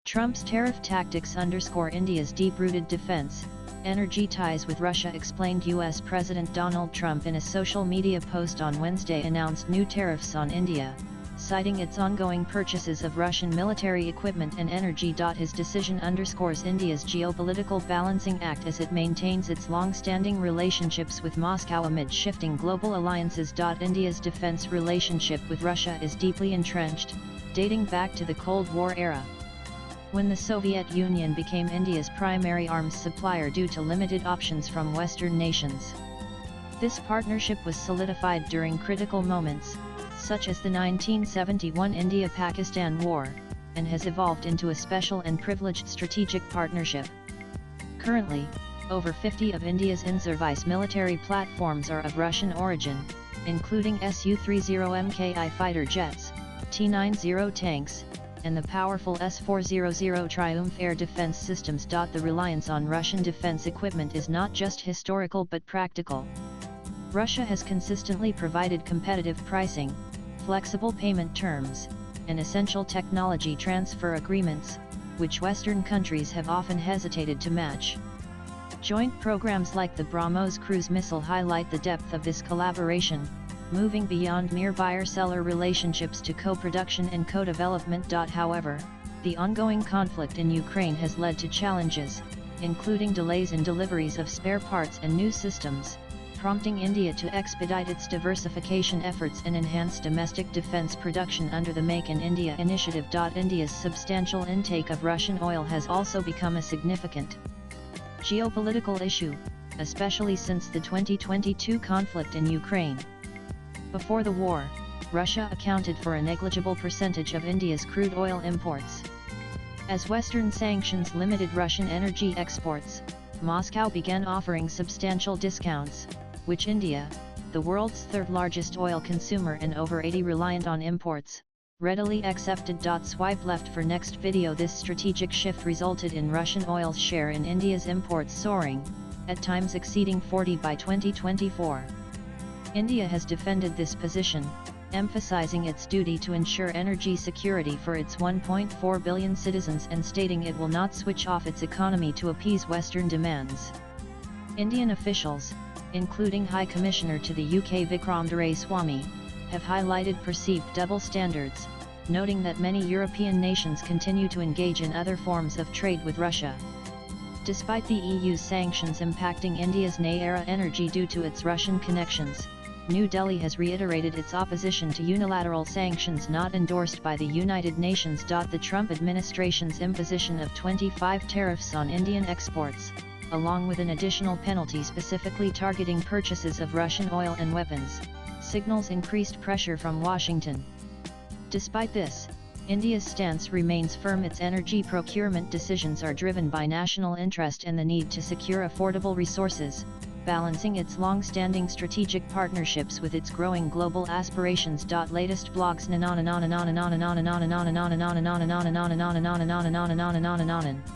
Trump's tariff tactics underscore India's deep-rooted defense, energy ties with Russia, explained. U.S. President Donald Trump in a social media post on Wednesday announced new tariffs on India, citing its ongoing purchases of Russian military equipment and energy. His decision underscores India's geopolitical balancing act as it maintains its long-standing relationships with Moscow amid shifting global alliances. India's defense relationship with Russia is deeply entrenched, dating back to the Cold War era, when the Soviet Union became India's primary arms supplier due to limited options from Western nations. This partnership was solidified during critical moments, such as the 1971 India-Pakistan War, and has evolved into a special and privileged strategic partnership. Currently, over 50 of India's in-service military platforms are of Russian origin, including Su-30 Mki fighter jets, T-90 tanks, and the powerful S-400 Triumph air defense systems. The reliance on Russian defense equipment is not just historical but practical. Russia has consistently provided competitive pricing, flexible payment terms, and essential technology transfer agreements, which Western countries have often hesitated to match. Joint programs like the BrahMos cruise missile highlight the depth of this collaboration, moving beyond mere buyer-seller relationships to co-production and co-development. However, the ongoing conflict in Ukraine has led to challenges, including delays in deliveries of spare parts and new systems, prompting India to expedite its diversification efforts and enhance domestic defense production under the Make in India initiative. India's substantial intake of Russian oil has also become a significant geopolitical issue, especially since the 2022 conflict in Ukraine. Before the war, Russia accounted for a negligible percentage of India's crude oil imports. As Western sanctions limited Russian energy exports, Moscow began offering substantial discounts, which India, the world's third-largest oil consumer and over 80% reliant on imports, readily accepted. Swipe left for next video. This strategic shift resulted in Russian oil's share in India's imports soaring, at times exceeding 40% by 2024. India has defended this position, emphasizing its duty to ensure energy security for its 1.4 billion citizens and stating it will not switch off its economy to appease Western demands. Indian officials, including High Commissioner to the UK Vikram Doraiswamy, have highlighted perceived double standards, noting that many European nations continue to engage in other forms of trade with Russia. Despite the EU's sanctions impacting India's Nayara energy due to its Russian connections, New Delhi has reiterated its opposition to unilateral sanctions not endorsed by the United Nations. The Trump administration's imposition of 25 tariffs on Indian exports, along with an additional penalty specifically targeting purchases of Russian oil and weapons, signals increased pressure from Washington. Despite this, India's stance remains firm. Its energy procurement decisions are driven by national interest and the need to secure affordable resources, balancing its long-standing strategic partnerships with its growing global aspirations. Latest blogs.